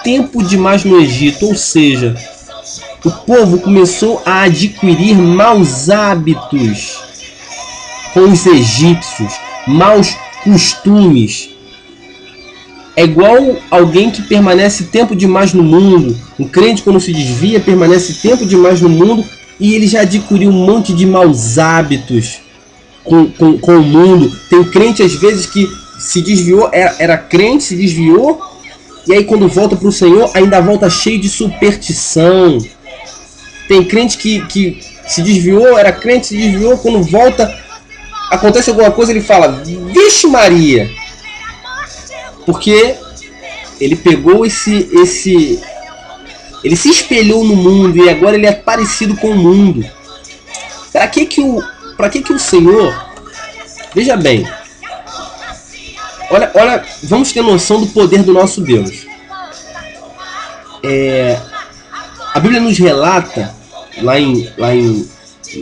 tempo demais no Egito, ou seja, o povo começou a adquirir maus hábitos com os egípcios, maus costumes. É igual alguém que permanece tempo demais no mundo. Um crente, quando se desvia, permanece tempo demais no mundo e ele já adquiriu um monte de maus hábitos com o mundo. Tem crente, às vezes, que se desviou, era crente, se desviou, e aí quando volta para o Senhor, ainda volta cheio de superstição. Tem crente que se desviou, era crente, se desviou, quando volta, acontece alguma coisa, ele fala, vixe Maria! Porque ele pegou ele se espelhou no mundo e agora ele é parecido com o mundo. Para que o Senhor... Veja bem. Olha, vamos ter noção do poder do nosso Deus. A Bíblia nos relata,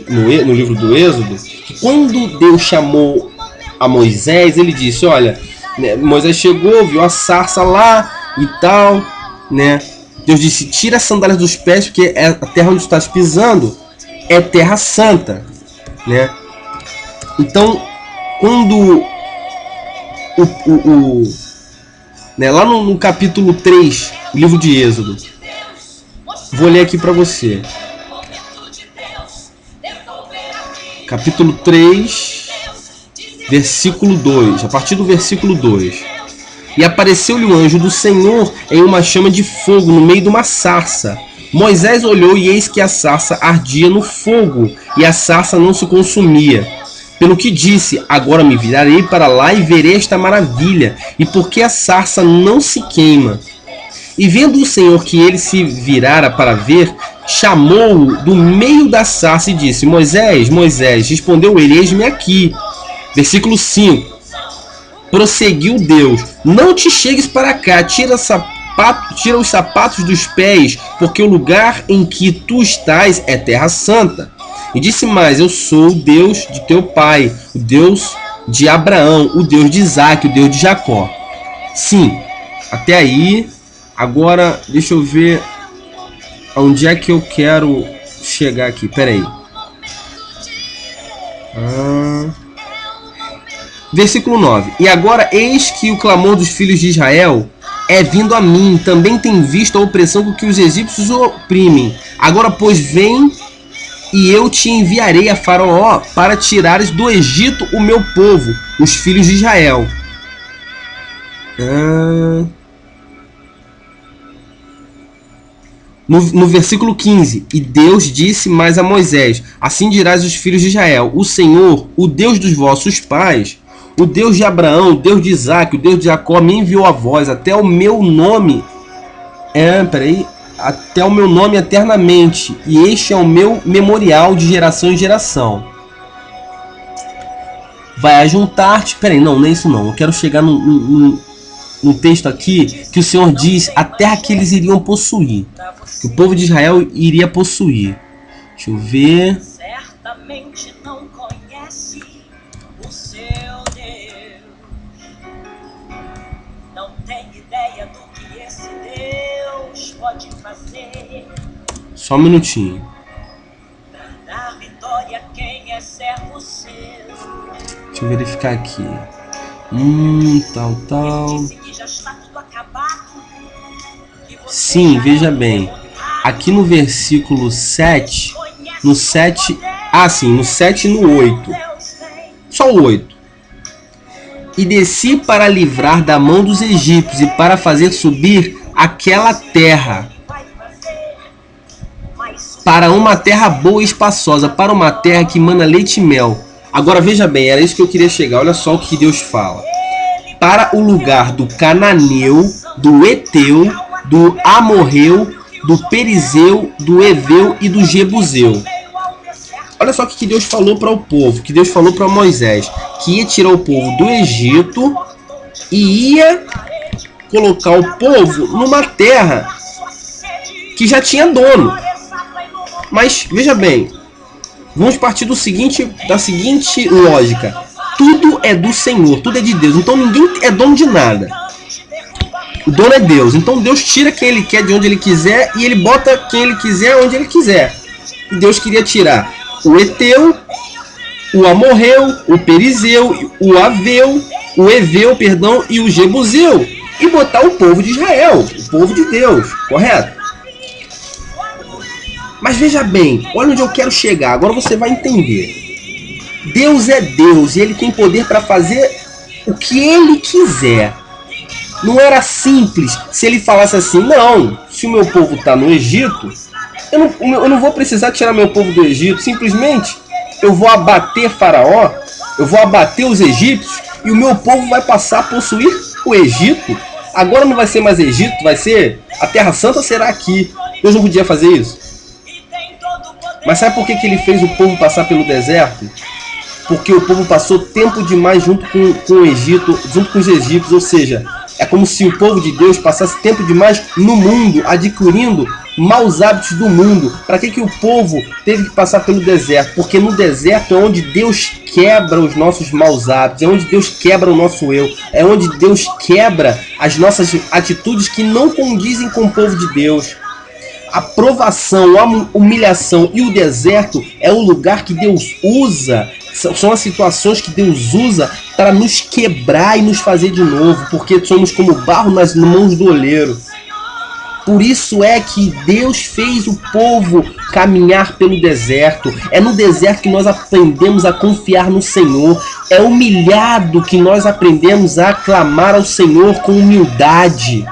no livro do Êxodo, que quando Deus chamou a Moisés, ele disse, olha... Moisés chegou, viu a sarça lá e tal, né? Deus disse, tira as sandálias dos pés, porque a terra onde estás pisando é terra santa, né? Então, quando né, lá no capítulo 3, o livro de Êxodo, vou ler aqui para você. Capítulo 3... versículo 2, a partir do versículo 2. E apareceu-lhe o anjo do Senhor em uma chama de fogo no meio de uma sarça. Moisés olhou e eis que a sarça ardia no fogo e a sarça não se consumia. Pelo que disse, agora me virarei para lá e verei esta maravilha, e porque a sarça não se queima. E vendo o Senhor que ele se virara para ver, chamou-o do meio da sarça e disse, Moisés, Moisés, respondeu ele, eis-me aqui. Versículo 5. Prosseguiu Deus, não te chegues para cá, tira os sapatos dos pés, porque o lugar em que tu estás é terra santa. E disse mais, eu sou o Deus de teu pai, o Deus de Abraão, o Deus de Isaac, o Deus de Jacó. Sim, até aí. Agora, deixa eu ver onde é que eu quero chegar aqui. Pera aí. Versículo 9. E agora eis que o clamor dos filhos de Israel é vindo a mim. Também tem visto a opressão com que os egípcios o oprimem. Agora, pois, vem e eu te enviarei a Faraó para tirares do Egito o meu povo, os filhos de Israel. No versículo 15, e Deus disse mais a Moisés, assim dirás aos filhos de Israel, o Senhor, o Deus dos vossos pais, o Deus de Abraão, o Deus de Isaac, o Deus de Jacó, me enviou a vós, até o meu nome, até o meu nome eternamente, e este é o meu memorial de geração em geração. Vai ajuntar-te, não é isso não, eu quero chegar num texto aqui que o Senhor diz a terra que eles iriam possuir, que o povo de Israel iria possuir. Deixa eu ver. Certamente não conhece o seu Deus, não tem ideia do que esse Deus pode fazer. Só um minutinho. Pra dar vitória quem é servo seu. Deixa eu verificar aqui. Tal. Sim, veja bem. Aqui no versículo 7, no 7 e no 8. Só o 8. E desci para livrar da mão dos egípcios e para fazer subir aquela terra para uma terra boa e espaçosa, para uma terra que mana leite e mel. Agora veja bem, era isso que eu queria chegar. Olha só o que Deus fala. Para o lugar do Cananeu, do Eteu, do Amorreu, do Perizeu, do Eveu e do Jebuseu. Olha só o que Deus falou para o povo, que Deus falou para Moisés, que ia tirar o povo do Egito e ia colocar o povo numa terra que já tinha dono. Mas veja bem, vamos partir da seguinte lógica. Tudo é do Senhor, tudo é de Deus, então ninguém é dono de nada. O dono é Deus. Então Deus tira quem ele quer de onde ele quiser e ele bota quem ele quiser onde ele quiser. E Deus queria tirar o Eteu, o Amorreu, o Perizeu, o Aveu, o Eveu, perdão, e o Jebuseu, e botar o povo de Israel, o povo de Deus, correto? Mas veja bem, olha onde eu quero chegar, agora você vai entender. Deus é Deus e ele tem poder para fazer o que ele quiser. Não era simples se ele falasse assim, não, se o meu povo está no Egito, eu não vou precisar tirar meu povo do Egito, simplesmente eu vou abater Faraó, eu vou abater os egípcios e o meu povo vai passar a possuir o Egito. Agora não vai ser mais Egito, vai ser a Terra Santa, será aqui. Deus não podia fazer isso. Mas sabe por que ele fez o povo passar pelo deserto? Porque o povo passou tempo demais junto com o Egito, junto com os egípcios, ou seja, é como se o povo de Deus passasse tempo demais no mundo, adquirindo maus hábitos do mundo. Para que o povo teve que passar pelo deserto? Porque no deserto é onde Deus quebra os nossos maus hábitos, é onde Deus quebra o nosso eu, é onde Deus quebra as nossas atitudes que não condizem com o povo de Deus. A provação, a humilhação e o deserto é o lugar que Deus usa, são as situações que Deus usa para nos quebrar e nos fazer de novo, porque somos como barro nas mãos do oleiro. Por isso é que Deus fez o povo caminhar pelo deserto. É no deserto que nós aprendemos a confiar no Senhor. É humilhado que nós aprendemos a clamar ao Senhor com humildade.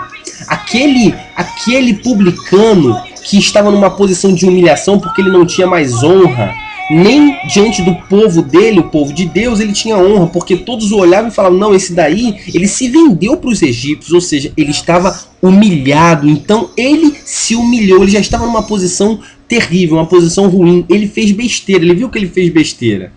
Aquele publicano que estava numa posição de humilhação porque ele não tinha mais honra, nem diante do povo dele, o povo de Deus, ele tinha honra, porque todos o olhavam e falavam, não, esse daí, ele se vendeu para os egípcios, ou seja, ele estava humilhado, então ele se humilhou, ele já estava numa posição terrível, uma posição ruim, ele fez besteira, ele viu que ele fez besteira,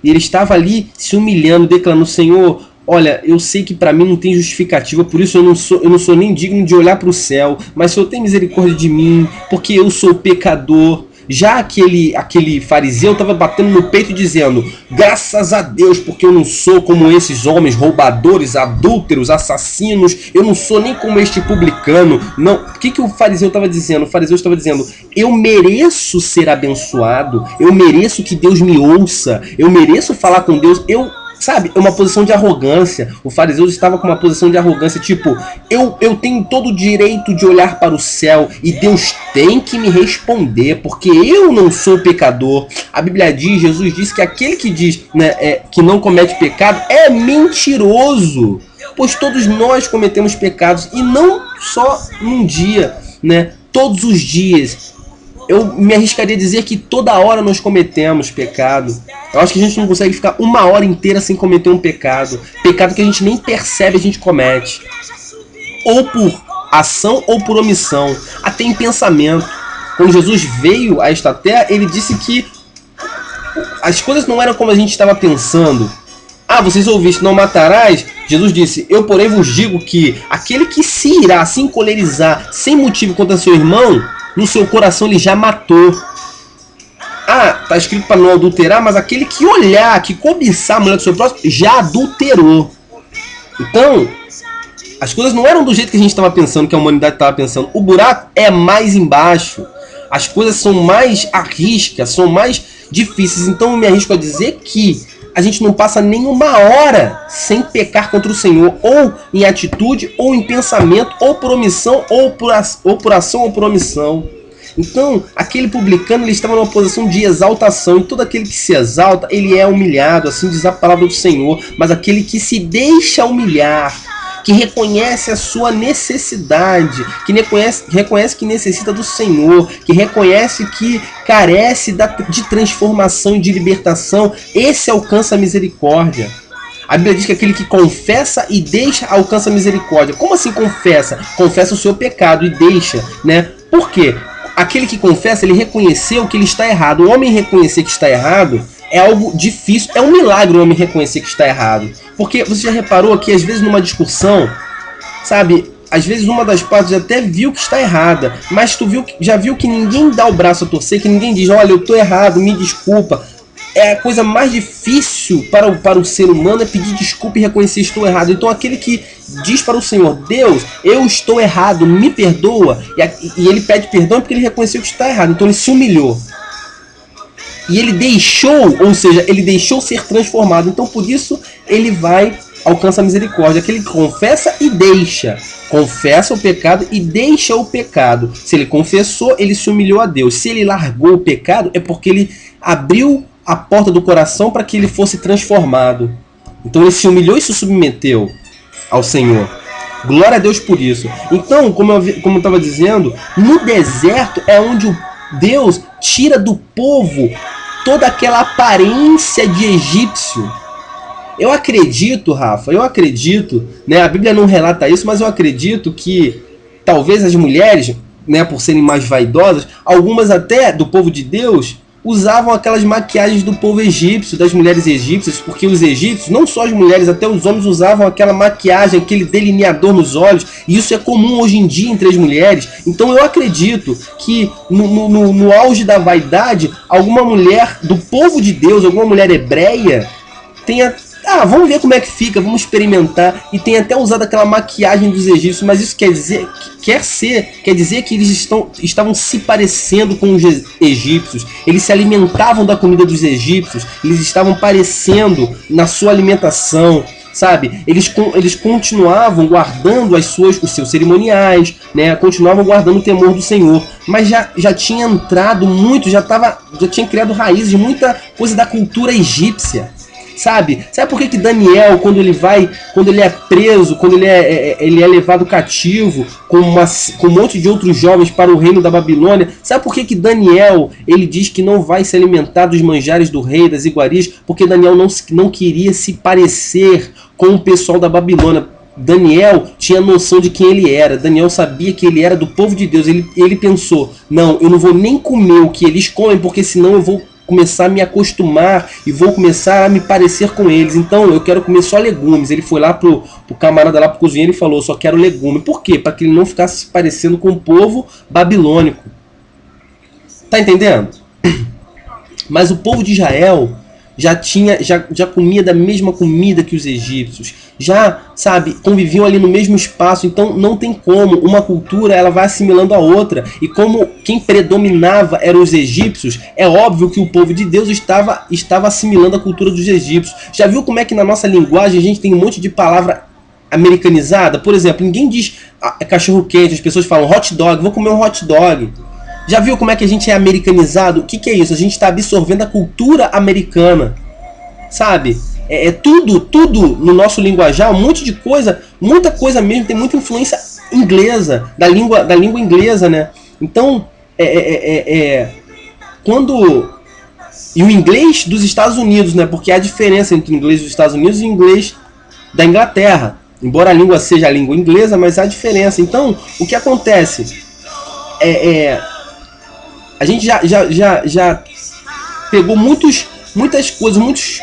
e ele estava ali se humilhando, declarando, Senhor, olha, eu sei que para mim não tem justificativa, por isso eu não sou nem digno de olhar para o céu, mas Senhor tem misericórdia de mim, porque eu sou pecador. Já aquele fariseu estava batendo no peito dizendo, graças a Deus, porque eu não sou como esses homens roubadores, adúlteros, assassinos, eu não sou nem como este publicano. Não. O que o fariseu estava dizendo? O fariseu estava dizendo, eu mereço ser abençoado, eu mereço que Deus me ouça, eu mereço falar com Deus, sabe, é uma posição de arrogância. O fariseu estava com uma posição de arrogância, tipo, eu tenho todo o direito de olhar para o céu e Deus tem que me responder, porque eu não sou pecador. A Bíblia diz, Jesus disse que aquele que diz, né, que não comete pecado é mentiroso, pois todos nós cometemos pecados, e não só num dia, né, todos os dias. Eu me arriscaria a dizer que toda hora nós cometemos pecado. Eu acho que a gente não consegue ficar uma hora inteira sem cometer um pecado. Pecado que a gente nem percebe a gente comete. Ou por ação ou por omissão. Até em pensamento. Quando Jesus veio a esta terra, ele disse que as coisas não eram como a gente estava pensando. Ah, vocês ouviste, não matarás? Jesus disse, eu porém vos digo que aquele que se irá se encolerizar sem motivo contra seu irmão, no seu coração ele já matou. Ah, está escrito para não adulterar, mas aquele que olhar, que cobiçar a mulher do seu próximo, já adulterou. Então, as coisas não eram do jeito que a gente estava pensando, que a humanidade estava pensando. O buraco é mais embaixo. As coisas são mais à risca, são mais difíceis. Então eu me arrisco a dizer que a gente não passa nenhuma hora sem pecar contra o Senhor, ou em atitude, ou em pensamento, ou por omissão, ou por ação, ou por omissão. Então, aquele publicano, ele estava numa posição de exaltação, e todo aquele que se exalta, ele é humilhado, assim diz a palavra do Senhor. Mas aquele que se deixa humilhar, que reconhece a sua necessidade, que reconhece que necessita do Senhor, que reconhece que carece de transformação e de libertação, esse alcança a misericórdia. A Bíblia diz que aquele que confessa e deixa alcança a misericórdia. Como assim confessa? Confessa o seu pecado e deixa, né? Por quê? Aquele que confessa, ele reconheceu que ele está errado. O homem reconhecer que está errado é algo difícil, é um milagre o homem reconhecer que está errado. Porque você já reparou que às vezes numa discussão, sabe, às vezes uma das partes até viu que está errada, mas já viu que ninguém dá o braço a torcer, que ninguém diz, olha, eu estou errado, me desculpa. a coisa mais difícil para o ser humano é pedir desculpa e reconhecer estou errado. Então aquele que diz para o Senhor, Deus, eu estou errado, me perdoa, e ele pede perdão porque ele reconheceu que está errado, então ele se humilhou. E ele deixou, ou seja, ele deixou ser transformado. Então por isso ele alcança a misericórdia. Que ele confessa e deixa. Confessa o pecado e deixa o pecado. Se ele confessou, ele se humilhou a Deus. Se ele largou o pecado, é porque ele abriu a porta do coração para que ele fosse transformado. Então ele se humilhou e se submeteu ao Senhor. Glória a Deus por isso. Então, como eu estava dizendo, no deserto é onde Deus tira do povo toda aquela aparência de egípcio. Eu acredito, Rafa, né, a Bíblia não relata isso, mas eu acredito que talvez as mulheres, né, por serem mais vaidosas, algumas até do povo de Deus, usavam aquelas maquiagens do povo egípcio, das mulheres egípcias, porque os egípcios, não só as mulheres, até os homens usavam aquela maquiagem, aquele delineador nos olhos, e isso é comum hoje em dia entre as mulheres. Então eu acredito que no auge da vaidade, alguma mulher do povo de Deus, alguma mulher hebreia, tenha... vamos ver como é que fica, vamos experimentar, e tem até usado aquela maquiagem dos egípcios, mas isso quer dizer que eles estavam se parecendo com os egípcios, eles se alimentavam da comida dos egípcios, eles estavam parecendo na sua alimentação, sabe? Eles continuavam guardando os seus cerimoniais, né? Continuavam guardando o temor do Senhor, mas já tinha entrado muito, já tinha criado raízes de muita coisa da cultura egípcia. Sabe por que Daniel, quando ele é preso, quando ele é levado cativo com um monte de outros jovens para o reino da Babilônia, sabe por que Daniel, ele diz que não vai se alimentar dos manjares do rei, das iguarias? Porque Daniel não queria se parecer com o pessoal da Babilônia. Daniel tinha noção de quem ele era. Daniel sabia que ele era do povo de Deus. Ele pensou, não, eu não vou nem comer o que eles comem, porque senão eu vou começar a me acostumar e vou começar a me parecer com eles. Então eu quero comer só legumes. Ele foi lá pro camarada lá pro cozinheiro e falou, só quero legume. Por quê? Para que ele não ficasse se parecendo com o povo babilônico. Tá entendendo? Mas o povo de Israel já comia da mesma comida que os egípcios, conviviam ali no mesmo espaço. Então não tem como, uma cultura ela vai assimilando a outra, e como quem predominava eram os egípcios, é óbvio que o povo de Deus estava assimilando a cultura dos egípcios. Já viu como é que na nossa linguagem a gente tem um monte de palavra americanizada? Por exemplo, ninguém diz cachorro quente, as pessoas falam hot dog, vou comer um hot dog. Já viu como é que a gente é americanizado? O que é isso? A gente está absorvendo a cultura americana, sabe? Tudo no nosso linguajar, um monte de coisa, muita coisa mesmo, tem muita influência inglesa, da língua inglesa, né? Então, e o inglês dos Estados Unidos, né? Porque há diferença entre o inglês dos Estados Unidos e o inglês da Inglaterra. Embora a língua seja a língua inglesa, mas há diferença. Então, o que acontece? A gente já pegou muitas coisas,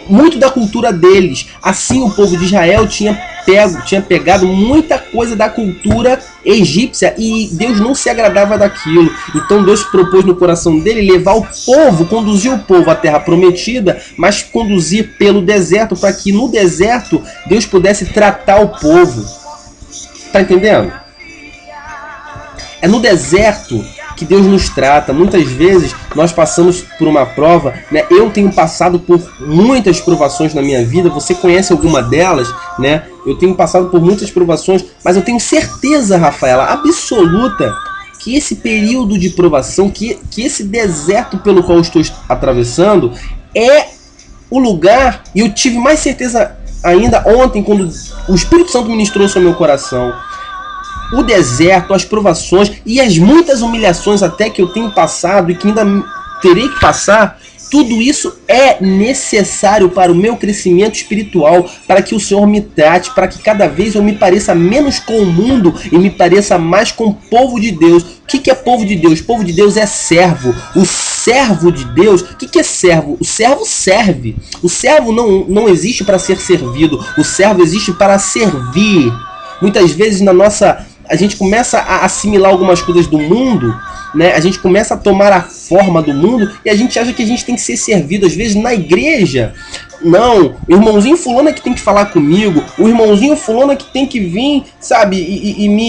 muito da cultura deles. Assim o povo de Israel tinha pegado muita coisa da cultura egípcia, e Deus não se agradava daquilo. Então Deus propôs no coração dele conduzir o povo à terra prometida, mas conduzir pelo deserto, para que no deserto Deus pudesse tratar o povo. Tá entendendo? É no deserto que Deus nos trata. Muitas vezes nós passamos por uma prova, né? Eu tenho passado por muitas provações na minha vida. Você conhece alguma delas, né? Eu tenho passado por muitas provações, mas eu tenho certeza, Rafaela, absoluta, que esse período de provação, que esse deserto pelo qual eu estou atravessando, é o lugar, e eu tive mais certeza ainda ontem, quando o Espírito Santo ministrou sobre o meu coração. O deserto, as provações e as muitas humilhações até que eu tenho passado e que ainda terei que passar, tudo isso é necessário para o meu crescimento espiritual, para que o Senhor me trate, para que cada vez eu me pareça menos com o mundo e me pareça mais com o povo de Deus. O que é povo de Deus? Povo de Deus é servo. O servo de Deus, o que é servo? O servo serve. O servo não existe para ser servido, o servo existe para servir. Muitas vezes a gente começa a assimilar algumas coisas do mundo, né? A gente começa a tomar a forma do mundo e a gente acha que a gente tem que ser servido. Às vezes na igreja, não, o irmãozinho fulano é que tem que falar comigo, o irmãozinho fulano é que tem que vir, sabe, e me